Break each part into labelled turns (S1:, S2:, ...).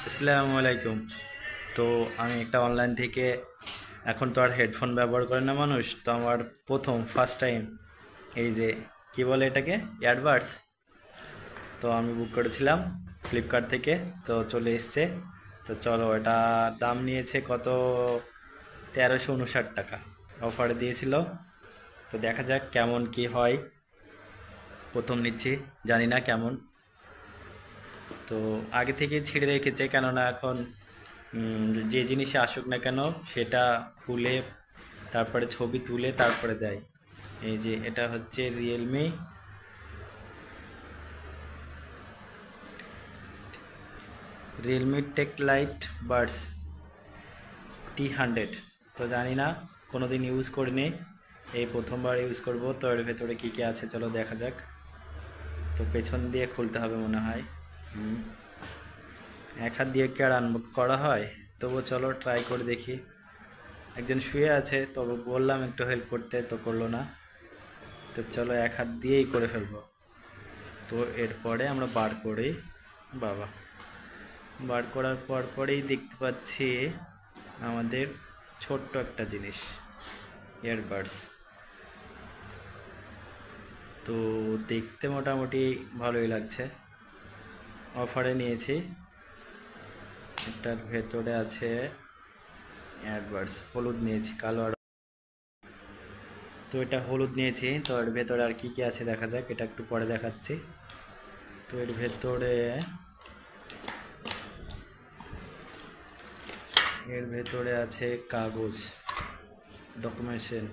S1: আসসালামু আলাইকুম। তো আমি একটা অনলাইন থেকে, এখন তো আর হেডফোন ব্যবহার করে না মানুষ, তো আমার ফার্স্ট টাইম এই যে কি বলে এটাকে, ইয়ারবাডস। তো আমি বুক করেছিলাম ফ্লিপকার্ট থেকে, তো চলে এসছে। তো চলো, এটা দাম নিয়েছে কত, 1359 টাকা। অফারে দিয়েছিল। তো দেখা যাক কেমন কি হয়। প্রথম নিচ্ছি, জানি না কেমন। তো আগে থেকে ছিঁড়ে রেখেছে, কেননা এখন যে জিনিসে আসুক না কেন সেটা খুলে তারপরে ছবি তুলে তারপরে দেয়। এই যে এটা হচ্ছে Realme take light Buds T100। তো জানি না, কোনো দিন ইউজ করিনি, এই প্রথমবার ইউজ করব। তো এর ভেতরে কী কী আছে চলো দেখা যাক। তো পেছন দিয়ে খুলতে হবে মনে হয়। হুম, এক হাত দিয়ে কি আর আনবক্স করা হয়? তবু চলো ট্রাই করে দেখি। একজন শুয়ে আছে, তবে বললাম একটু হেল্প করতে, তো করলো না। তো চলো এক হাত দিয়েই করে ফেলবো। তো এরপরে আমরা বার করি। বাবা, বার করার পরেই দেখতে পাচ্ছি আমাদের ছোট্ট একটা জিনিস, ইয়ারবাডস। তো দেখতে মোটামুটি ভালোই লাগছে। অফারে নিয়েছি। এটার ভেতরে আছে ইয়ারবাডস, হলুদ নিয়েছি, কালো আর। তো এটা হলুদ নিয়েছি। তো এর ভেতরে আর কি কি আছে দেখা যাক, এটা একটু পরে দেখাচ্ছি। তো এর ভেতরে আছে কাগজ, ডকুমেন্টেশন,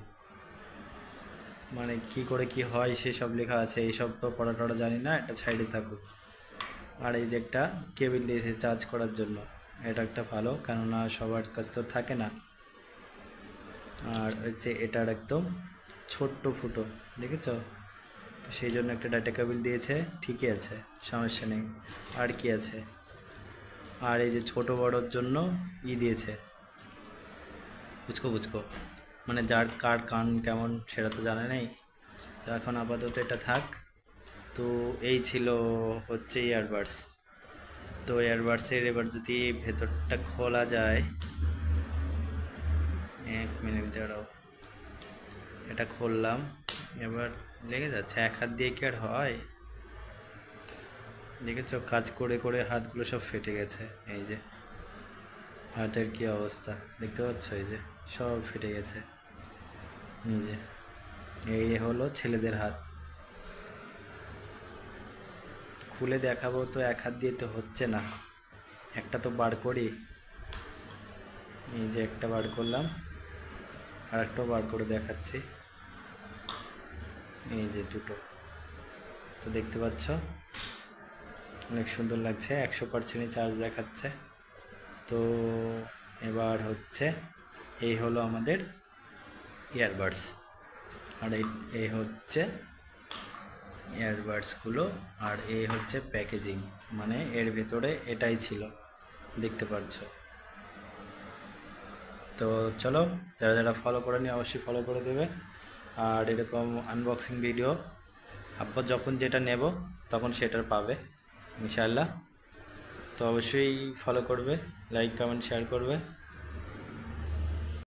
S1: মানে কি করে কি হয় সেসব লেখা আছে। এইসব তো পড়া টড়া জানি না, এটা সাইডে থাকুক। আর এই যে একটা কেবিল দিয়েছে চার্জ করার জন্য, এটা একটা ভালো, কেননা সবার কাছে তো থাকে না। আর হচ্ছে এটার একদম ছোট্ট ফুটো, দেখেছ? তো সেই জন্য একটা ডাটা কেবিল দিয়েছে, ঠিকই আছে, সমস্যা নেই। আর কি আছে, আর এই যে ছোট বড়োর জন্য দিয়েছে, বুঝকো বুঝকো, মানে যার কার কান কেমন সেটা তো জানা নেই। তো এখন আপাতত এটা থাক। তো এই ছিল হচ্ছে ইয়ারবাডস। তো ইয়ারবাডসের এবার যদি ভেতরটা খোলা যায়, 1 মিনিট দাঁড়াও, এটা খুললাম। এবার লেগে যাচ্ছে, এক হাত দিয়ে কি আর হয়? দেখেছো, কাজ করে করে হাতগুলো সব ফেটে গেছে। এই যে হাতের কি অবস্থা দেখতে পাচ্ছ, এই যে সব ফেটে গেছে। এই যে এই হলো ছেলেদের হাত। খুলে দেখাবো, তো এক হাত দিয়ে তো হচ্ছে না। একটা তো বার করি। এই যে একটা বার করলাম, আর একটাও বার করে দেখাচ্ছি। এই যে দুটো, তো দেখতে পাচ্ছ অনেক সুন্দর লাগছে, 100% চার্জ দেখাচ্ছে। তো এবার হচ্ছে, এই হলো আমাদের ইয়ারবাডস। আর এই হচ্ছে ইয়ারবাডসগুলো। আর এই হচ্ছে প্যাকেজিং, মানে এর ভেতরে এটাই ছিল, দেখতে পাচ্ছ। তো চলো, যারা যারা ফলো করেনি অবশ্যই ফলো করে দেবে। আর এরকম আনবক্সিং ভিডিও আব্বা যখন যেটা নেব তখন সেটার পাবে ইনশাআল্লাহ। তো অবশ্যই ফলো করবে, লাইক কমেন্ট শেয়ার করবে।